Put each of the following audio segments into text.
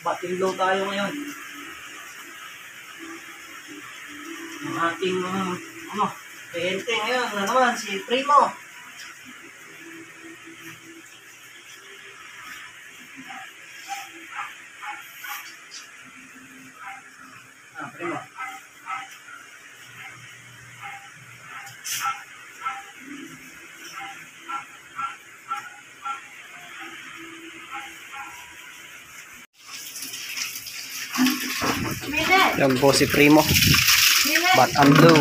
Batting low tayo ngayon. Ang ating kliyente ngayon na naman si Primo. Primo. Yan po si Primo. Bat and blue.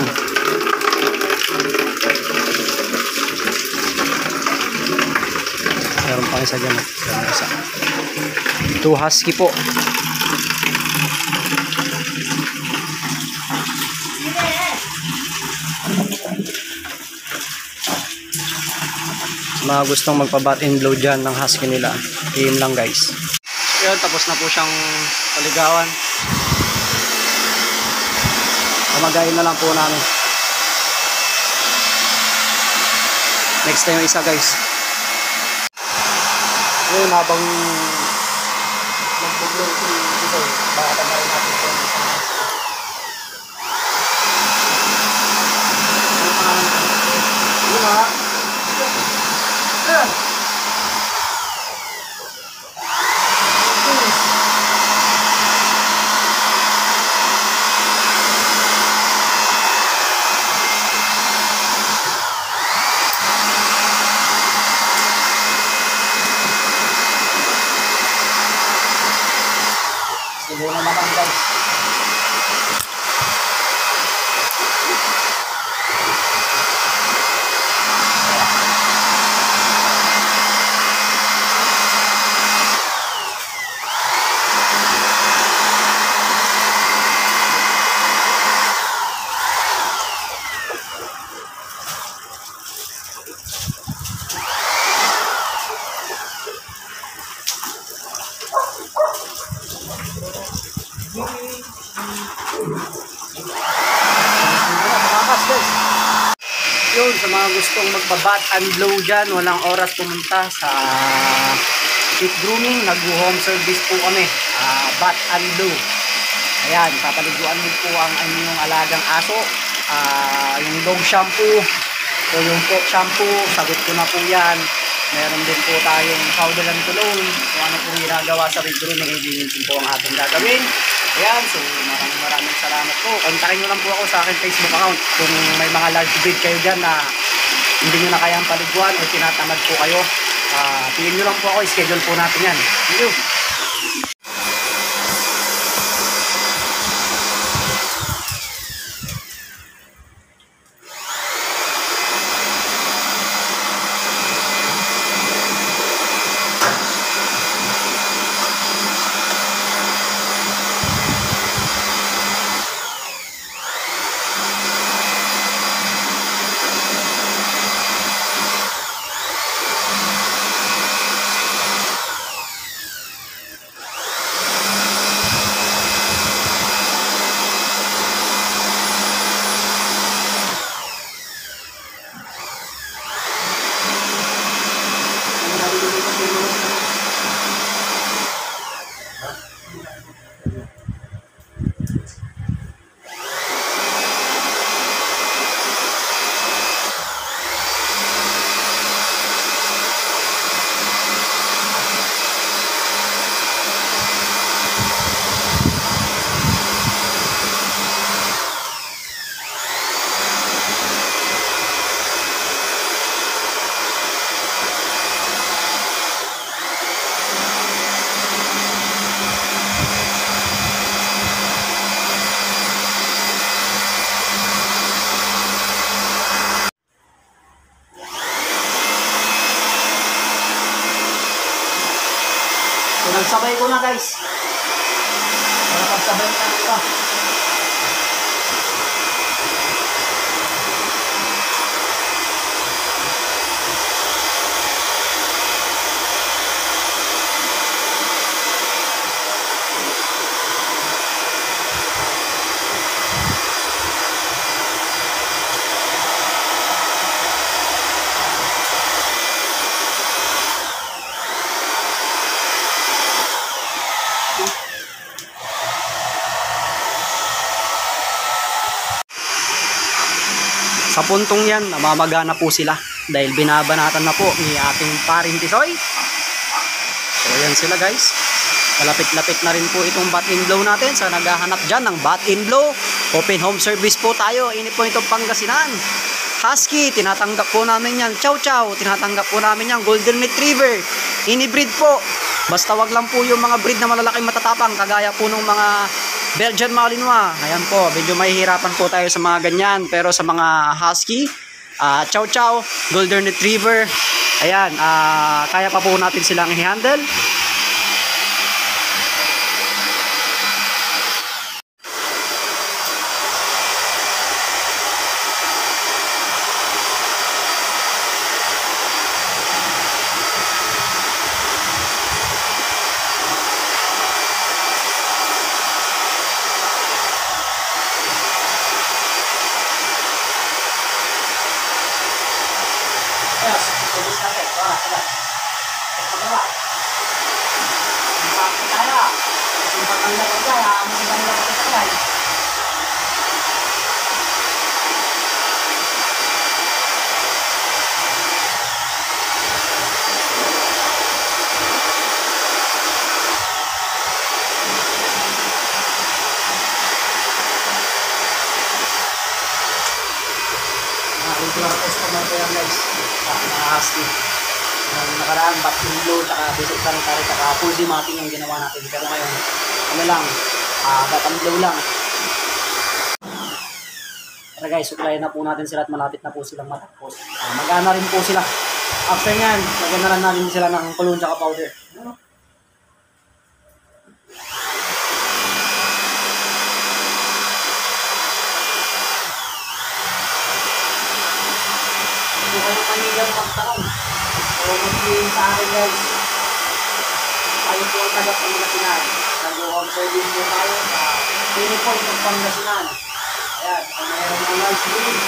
Meron pang isa dyan. Two husky po. Mga gustong magpa-bat and blue dyan ng husky nila, PM lang guys. Yun, tapos na po siyang paligawan. Pamagayin na lang po namin. Next time yung isa guys. Ngayon habang magbuglo si isa, baka tamarin natin ito yung isang yun ha. Ayan. Sige na naman guys. Yun, sa mga gustong magbabat and blow dyan, walang oras pumunta sa pet grooming, nag-home service po kami, bat and blow. Ayan, papaliguan din po ang inyong alagang aso, yung dog shampoo o yung pot shampoo, sagot ko na po yan. Meron din po tayong powder and cologne, kung ano po ginagawa sa pet grooming, hindi din po ang ating gagawin. Ayan, so maraming salamat po. Kontakin nyo lang po ako sa aking Facebook account kung may mga large breed kayo dyan na hindi nyo na kayang paliguan o tinatamad po kayo. Piliin nyo lang po ako, schedule po natin yan. Thank you. So nagsabay ko na guys. Para pagsabay na ito. Sa puntong yan, namamagana po sila dahil binabanatan na po ni ating paring Tisoy. So yan sila guys. Malapit-lapit na rin po itong bat and blow natin. Sa naghahanap dyan ng bat and blow, open home service po tayo. Ini po itong Pangasinan. Husky, tinatanggap po namin yan. Chow Chow, tinatanggap po namin yan. Golden Retriever, ini-breed po. Basta wag lang po yung mga breed na malalaking matatapang, kagaya po ng mga Belgian Malinois. Ayan po, medyo mahihirapan po tayo sa mga ganyan. Pero sa mga Husky, Chow Chow, Golden Retriever, ayan, kaya pa po natin silang i-handle. Yes, service natin. Wala, wala. Wala. Bakit tayo? Kasi maganda ko kaya, maganda ko kaya. Regular customer ko yan guys. Mga Husky. Nakaraan, bat and blow, tsaka basic sanitary, tsaka full dematting yung ginawa natin. Pero ngayon, ano lang, bat and blow lang. Tara guys, supply na po natin sila at malapit na po silang matapos. Magana rin po sila. After nyan, lagyan na lang natin sila ng cologne tsaka powder. Kung kayo kanilang magtanong, o mag-i sa akin guys, tayo po ang taga Pangasinan. Nag-home service po tayo sa Pinipol ng Pangasinan. Ayan, kung mayroon ng lunch break,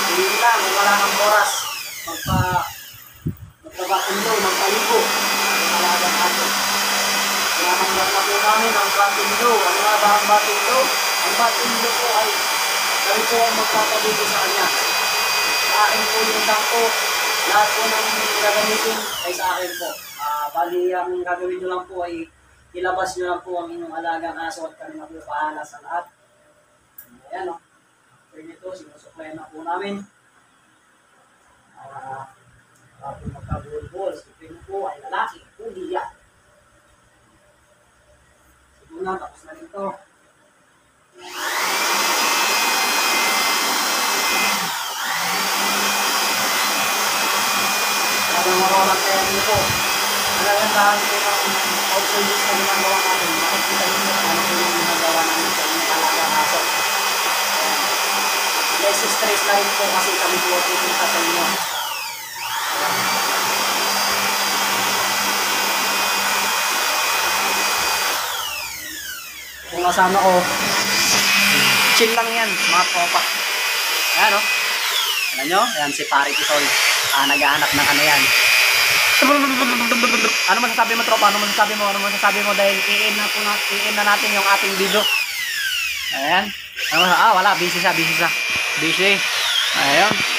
hindi lang, kung wala ng oras, magpabatundo, magpaligo, talagang ato. Tinatanggap na po namin ang batundo. Ano nga ba ang batundo? Ang batundo po ay kami po ang magpapaligo sa kanya. Sa akin po yung sampo, lahat po ng gagamitin ay sa akin po. Bali, ang gagawin nyo lang po ay ilabas nyo lang po ang inyong alagang aso at kami na po pahala sa lahat. Ayan o. After nito, sinusupply na po namin. Kapag magkabulbol, sipin po ay lalaki, hindi yan. Siguro na, tapos na rin ito. Habang marolang kaya nyo po, nalalandahan po ng out-service na ginagawa natin. Makikita nyo ano po yung ginagawa namin sa inyong alagang aso. Less stress na rin po kasi kami po pupunta sa inyo. Kung kasama ko, chill lang yan, mga tropa. Ayan o. Alam nyo? Ayan si Pare Tisoy. Naghahanap ng ano yan. Ano masasabi mo tropa? Ano masasabi mo? Ano masasabi mo dahil i-in na natin yung ating video. Ayan. Wala. Busy siya. Busy. Ayan.